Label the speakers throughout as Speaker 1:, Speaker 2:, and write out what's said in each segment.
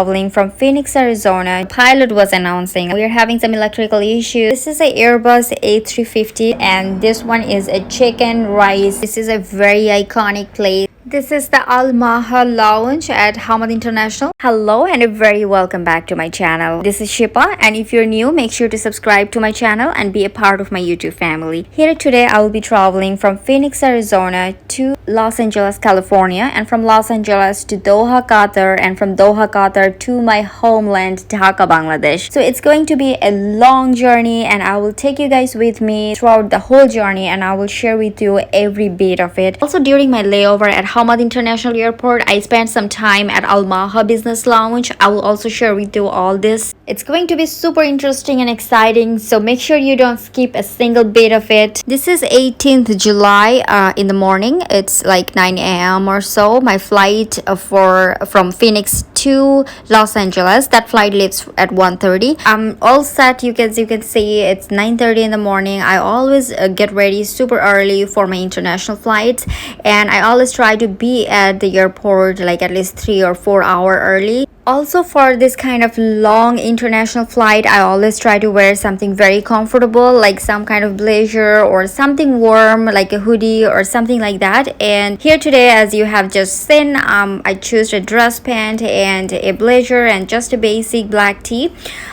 Speaker 1: traveling from Phoenix, Arizona. The pilot was announcing we are having some electrical issues. This is a Airbus A350 and this one is a chicken rice. This is a very iconic place. This is the Maha Lounch at Hamad International. Hello and a very welcome back to my channel. This is Shepa, and if you're new, make sure to subscribe to my channel and be a part of my YouTube family. Here today I will be traveling from Phoenix, Arizona to Los Angeles, California, and from Los Angeles to Doha, Qatar, and from Doha, Qatar to my homeland, Dhaka, Bangladesh. So it's going to be a long journey and I will take you guys with me throughout the whole journey and I will share with you every bit of it. Also, during my layover at Hamad International Airport, I spent some time at Maha Business Lounge. I will also share with you all this. It's going to be super interesting and exciting, so make sure you don't skip a single bit of it. This is 18th July in the morning. It's like 9 a.m. or so. My flight from Phoenix to Los Angeles. That flight leaves at 1:30. I'm all set. You can see it's 9:30 in the morning. I always get ready super early for my international flights, and I always try to be at the airport like at least 3 or 4 hours early. Also, for this kind of long international flight, I always try to wear something very comfortable, like some kind of blazer or something warm like a hoodie or something like that. And here today, as you have just seen, I chose a dress pant and a blazer and just a basic black tee.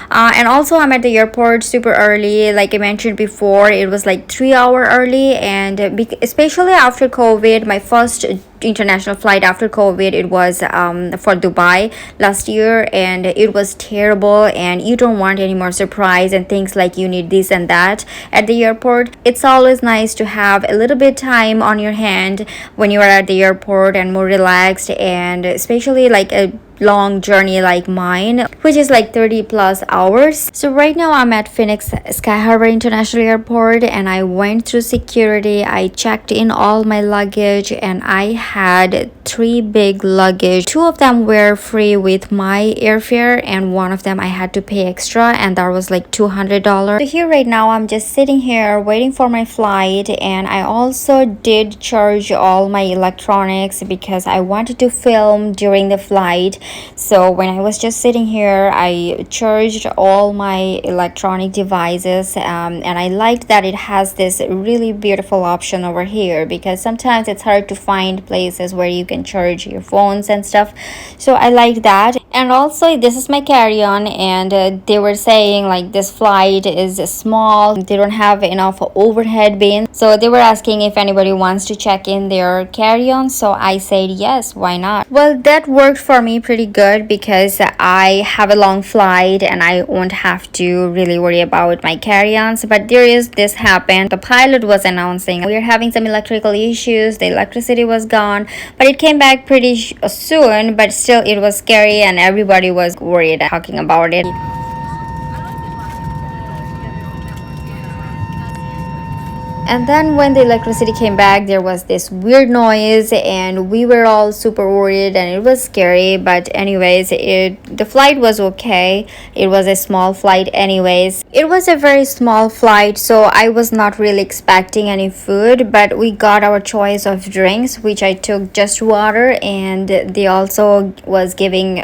Speaker 1: And also I'm at the airport super early. Like I mentioned before, it was like 3 hours early, and especially after COVID, my first international flight after COVID, it was for Dubai last year, and it was terrible, and you don't want any more surprise and things like you need this and that at the airport. It's always nice to have a little bit time on your hand when you are at the airport and more relaxed, and especially like a long journey like mine, which is like 30 plus hours. So right now I'm at Phoenix Sky Harbor International Airport, and I went through security. I checked in all my luggage, and I had 3 big luggage. 2 of them were free with my airfare, and 1 of them I had to pay extra, and that was like $200. So here right now I'm just sitting here waiting for my flight, and I also did charge all my electronics because I wanted to film during the flight. So when I was just sitting here, I charged all my electronic devices, and I liked that it has this really beautiful option over here, because sometimes it's hard to find places where you can charge your phones and stuff. So I like that. And also this is my carry-on, and they were saying like this flight is small, they don't have enough overhead bin, so they were asking if anybody wants to check in their carry-on. So I said yes, why not. Well, that worked for me pretty good because I have a long flight and I won't have to really worry about my carry-ons. But there is this happened. The pilot was announcing we are having some electrical issues, the electricity was gone, but it came back pretty soon, but still it was scary and everybody was worried talking about it. And then when the electricity came back, there was this weird noise and we were all super worried and it was scary. But anyways, the flight was okay. It was a small flight anyways. It was a very small flight, so I was not really expecting any food, but we got our choice of drinks, which I took just water, and they also was giving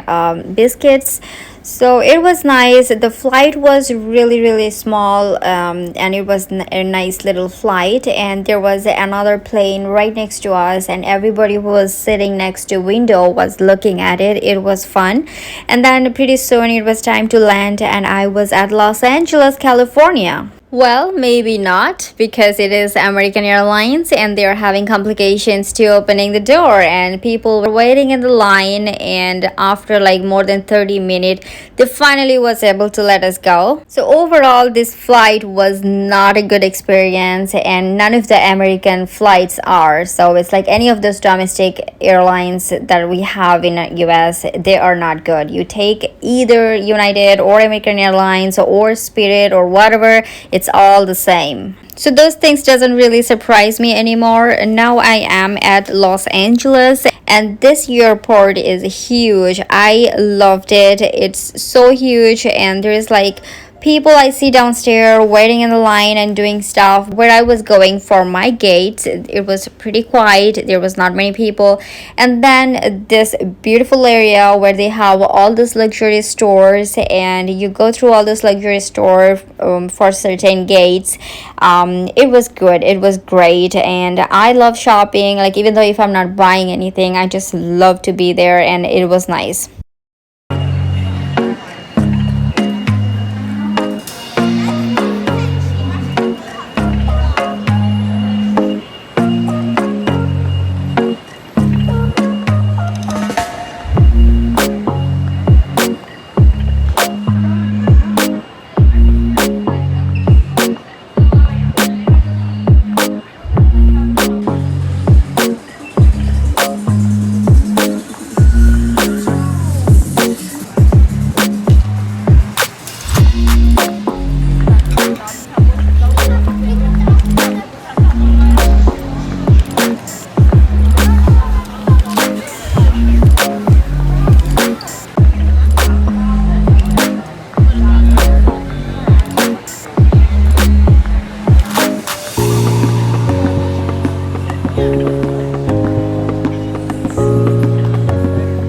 Speaker 1: biscuits. So it was nice. The flight was really small, and it was a nice little flight, and there was another plane right next to us, and everybody who was sitting next to window was looking at it. It was fun. And then pretty soon it was time to land, and I was at Los Angeles, California. Well, maybe not, because it is American Airlines and they're having complications to opening the door, and people were waiting in the line, and after like more than 30 minutes they finally was able to let us go. So overall this flight was not a good experience, and none of the American flights are. So it's like any of those domestic airlines that we have in the US, they are not good. You take either United or American Airlines or Spirit or whatever, it's all the same. So those things doesn't really surprise me anymore. Now I am at Los Angeles, and this airport is huge. I loved it. It's so huge, and there is like people I see downstairs waiting in the line and doing stuff. Where I was going for my gate, it was pretty quiet. There was not many people. And then this beautiful area where they have all these luxury stores, and you go through all this luxury store for certain gates. It was good. It was great, and I love shopping. Like, even though if I'm not buying anything, I just love to be there, and it was nice.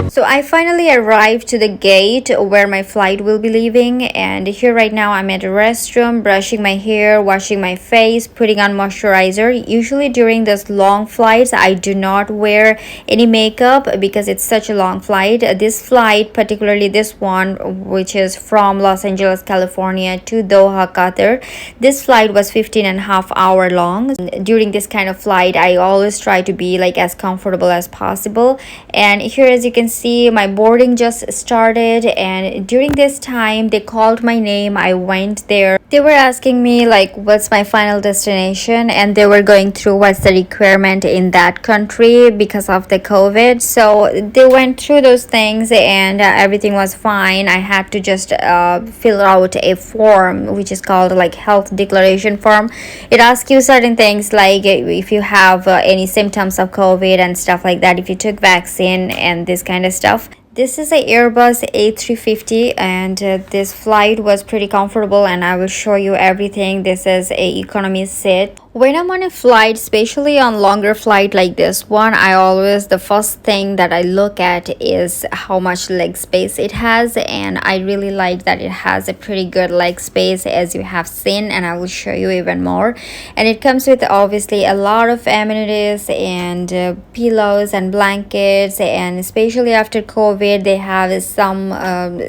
Speaker 1: So I finally arrived to the gate where my flight will be leaving, and here right now I'm at a restroom, brushing my hair, washing my face, putting on moisturizer. Usually during this long flights I do not wear any makeup because it's such a long flight. This flight, particularly this one, which is from Los Angeles, California to Doha, Qatar, this flight was 15.5 hours long. During this kind of flight I always try to be like as comfortable as possible. And here, as you can see, my boarding just started, and during this time they called my name. I went there. They were asking me like what's my final destination, and they were going through what's the requirement in that country because of the COVID. So they went through those things, and everything was fine. I had to just fill out a form which is called like health declaration form. It asks you certain things like if you have any symptoms of COVID and stuff like that, if you took vaccine and this kind of stuff. This is a Airbus A350, and this flight was pretty comfortable, and I will show you everything. This is a economy seat. When I'm on a flight, especially on longer flight like this one, the first thing that I look at is how much leg space it has, and I really like that it has a pretty good leg space, as you have seen, and I will show you even more. And it comes with obviously a lot of amenities and pillows and blankets, and especially after COVID they have some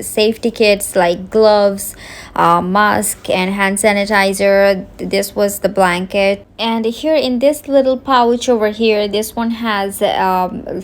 Speaker 1: safety kits like gloves, mask and hand sanitizer. This was the blanket. And here in this little pouch over here, this one has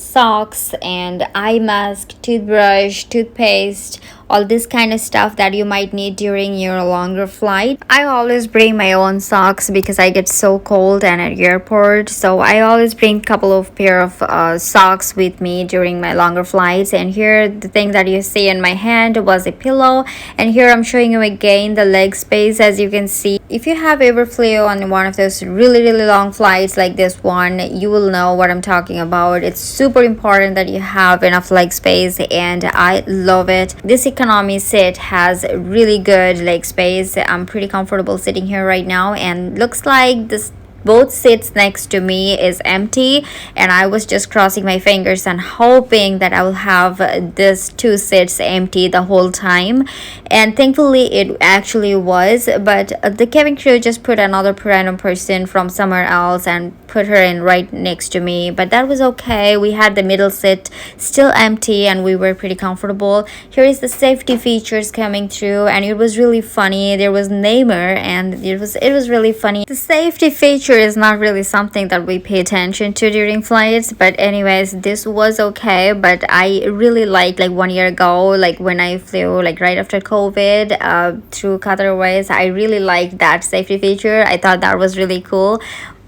Speaker 1: socks and eye mask, toothbrush, toothpaste, all this kind of stuff that you might need during your longer flight. I always bring my own socks because I get so cold and at airport, so I always bring a couple of pair of socks with me during my longer flights. And here the thing that you see in my hand was a pillow, and here I'm showing you again the leg space. As you can see, if you have ever flew on one of those really long flights like this one, you will know what I'm talking about. It's super important that you have enough leg space, and I love it. This economy seat has really good leg space. I'm pretty comfortable sitting here right now, and looks like this both seats next to me is empty, and I was just crossing my fingers and hoping that I will have this two seats empty the whole time, and thankfully it actually was. But the cabin crew just put another random person from somewhere else and put her in right next to me, but that was okay. We had the middle seat still empty, and we were pretty comfortable. Here is the safety features coming through, and it was really funny. There was Neymar, and it was really funny. The safety feature is not really something that we pay attention to during flights, but anyways, this was okay. But I really liked, like 1 year ago, like when I flew like right after COVID through Qatar Airways, I really liked that safety feature. I thought that was really cool.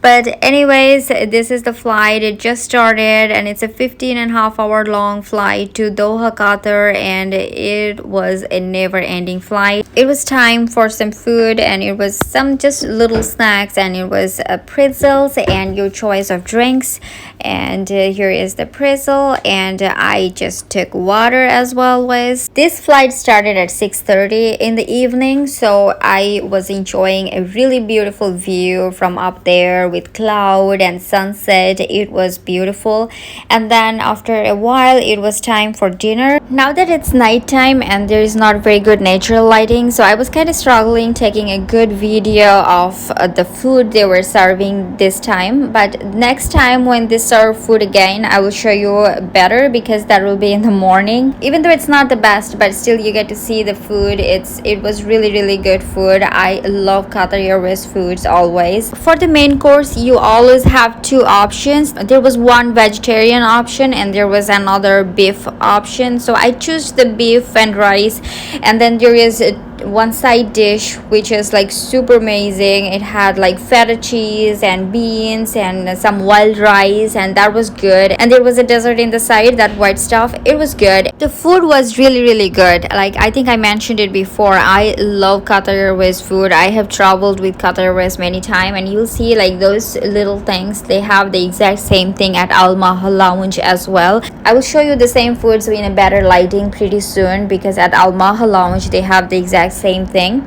Speaker 1: But anyways, this is the flight. It just started and it's a 15.5 hour long flight to Doha, Qatar, and it was a never ending flight. It was time for some food and it was some just little snacks, and it was pretzels and your choice of drinks. And here is the pretzel, and I just took water as well. This flight started at 6:30 in the evening, so I was enjoying a really beautiful view from up there with cloud and sunset. It was beautiful. And then after a while it was time for dinner. Now that it's nighttime and there is not very good natural lighting, so I was kind of struggling taking a good video of the food they were serving this time. But next time when they serve food again, I will show you better, because that will be in the morning. Even though it's not the best, but still you get to see the food. It was really good food. I love Qatar Airways foods always. For the main course, you always have two options. There was one vegetarian option and there was another beef option, so I choose the beef and rice. And then there is one side dish which is like super amazing. It had like feta cheese and beans and some wild rice, and that was good. And there was a dessert in the side, that white stuff. It was good. The food was really good. Like, I think I mentioned it before, I love Qatar Airways food. I have traveled with Qatar Airways many times, and you'll see like those little things, they have the exact same thing at Maha Lounch as well. I will show you the same foods in a better lighting pretty soon, because at Maha Lounch they have the exact same thing.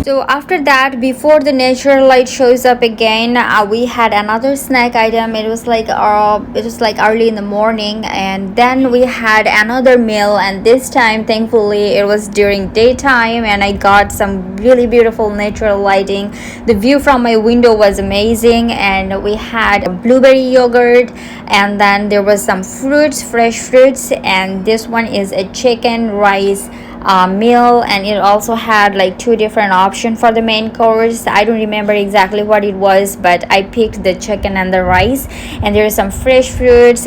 Speaker 1: So after that, before the natural light shows up again, we had another snack item. It was like early in the morning, and then we had another meal, and this time thankfully it was during daytime, and I got some really beautiful natural lighting. The view from my window was amazing, and we had blueberry yogurt, and then there was some fruits, fresh fruits, and this one is a chicken rice meal, and it also had like two different options for the main course. I don't remember exactly what it was, but I picked the chicken and the rice, and there is some fresh fruits,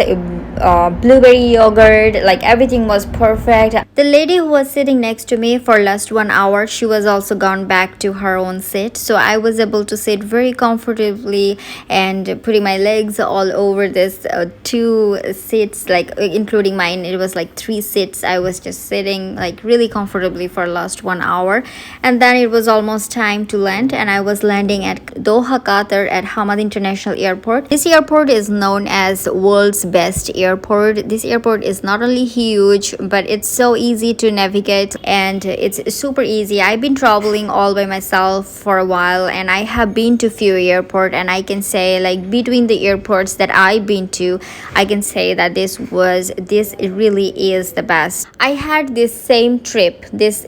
Speaker 1: blueberry yogurt, like everything was perfect. The lady who was sitting next to me for last 1 hour, she was also gone back to her own seat, so I was able to sit very comfortably and putting my legs all over this two seats, like including mine. It was like 3 seats. I was just sitting like really comfortably for last 1 hour. And then it was almost time to land, and I was landing at Doha, Qatar, at Hamad International Airport. This airport is known as world's best airport. This airport is not only huge, but it's so easy to navigate, and it's super easy. I've been traveling all by myself for a while, and I have been to few airports, and I can say like between the airports that I've been to, I can say that this really is the best. I had this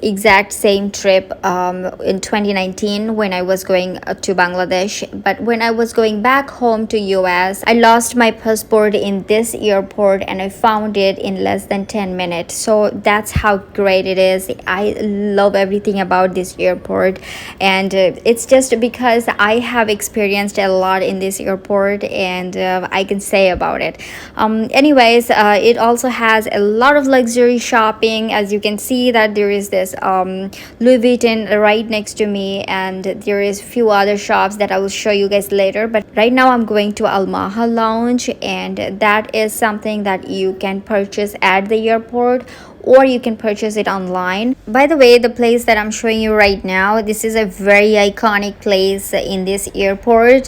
Speaker 1: exact same trip in 2019 when I was going to Bangladesh, but when I was going back home to US, I lost my passport in this airport, and I found it in less than 10 minutes. So that's how great it is. I love everything about this airport, and it's just because I have experienced a lot in this airport, and I can say about it. Anyways, it also has a lot of luxury shopping. As you can see that there is this Louis Vuitton right next to me, and there is few other shops that I will show you guys later. But right now I'm going to Maha Lounch, and that is something that you can purchase at the airport, or you can purchase it online. By the way, the place that I'm showing you right now, this is a very iconic place in this airport.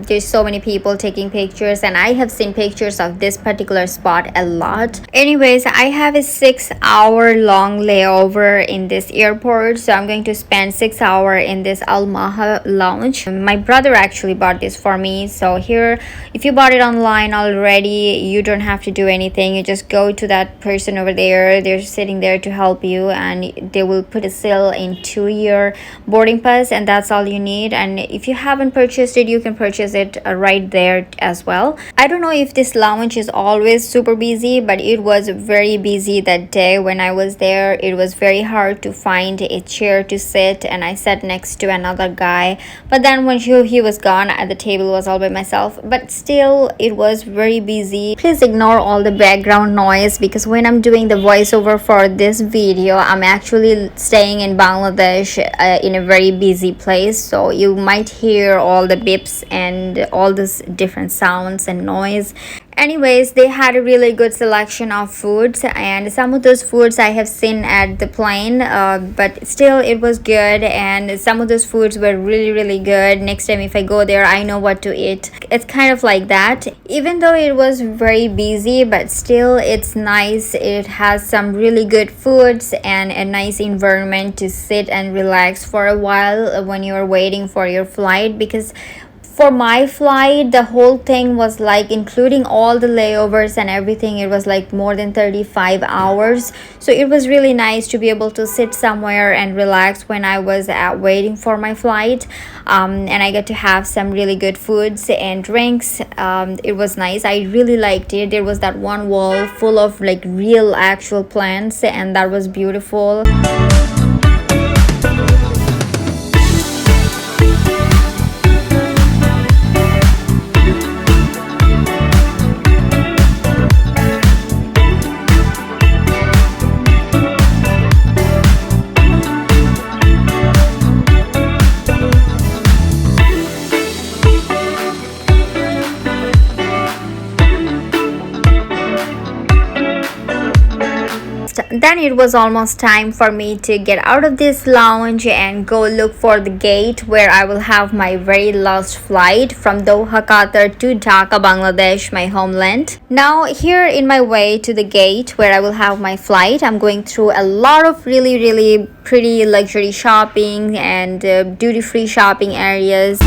Speaker 1: There's so many people taking pictures, and I have seen pictures of this particular spot a lot. Anyways, I have a 6-hour long layover in this airport, so I'm going to spend 6 hours in this Maha Lounge. My brother actually bought this for me, so here, if you bought it online already, you don't have to do anything. You just go to that person over there. they're sitting there to help you, and they will put a seal into your boarding pass, and that's all you need. And if you haven't purchased it, you can purchase it right there as well. I don't know if this lounge is always super busy, but it was very busy that day when I was there. It was very hard to find a chair to sit, and I sat next to another guy, but then when he was gone, at the table was all by myself. But still, it was very busy. Please ignore all the background noise, because when I'm doing the voiceover for this video, I'm actually staying in Bangladesh in a very busy place, so you might hear all the beeps and all this different sounds and noise. Anyways, they had a really good selection of foods, and some of those foods I have seen at the plane, but still it was good, and some of those foods were really good. Next time if I go there, I know what to eat. It's kind of like that. Even though it was very busy, but still it's nice. It has some really good foods and a nice environment to sit and relax for a while when you're waiting for your flight, because for my flight, the whole thing was like, including all the layovers and everything, it was like more than 35 hours. So it was really nice to be able to sit somewhere and relax when I was waiting for my flight. And I got to have some really good foods and drinks. It was nice. I really liked it. There was that one wall full of like real actual plants, and that was beautiful. Then it was almost time for me to get out of this lounge and go look for the gate where I will have my very last flight from Doha, Qatar to Dhaka, Bangladesh, my homeland. Now here in my way to the gate where I will have my flight, I'm going through a lot of really pretty luxury shopping and duty-free shopping areas.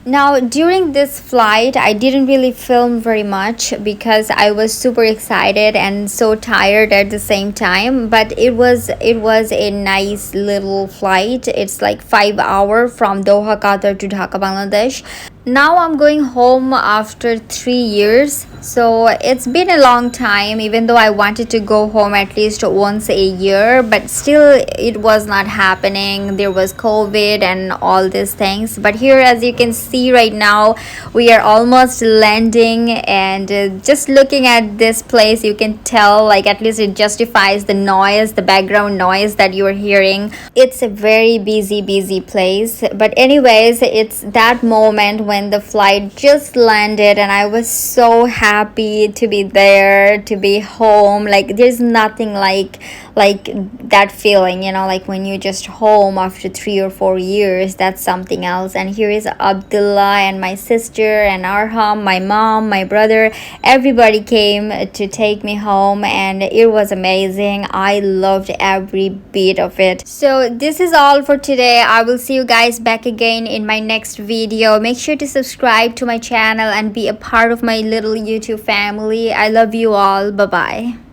Speaker 1: Now during this flight, I didn't really film very much because I was super excited and so tired at the same time, but it was a nice little flight. It's like 5 hours from Doha, Qatar to Dhaka, Bangladesh. Now I'm going home after 3 years, so it's been a long time, even though I wanted to go home at least once a year, but still it was not happening. There was COVID and all these things. But here, as you can see right now, we are almost landing, and just looking at this place, you can tell, like, at least it justifies the noise, the background noise that you are hearing. It's a very busy place. But anyways, it's that moment when the flight just landed, and I was so happy to be there, to be home. Like, there's nothing like that feeling, you know, like when you're just home after 3 or 4 years. That's something else. And here is Abdullah and my sister and Arham, my mom, my brother. Everybody came to take me home, and it was amazing. I loved every bit of it. So this is all for today. I will see you guys back again in my next video. Make sure to subscribe to my channel and be a part of my little YouTube family. I love you all. Bye bye.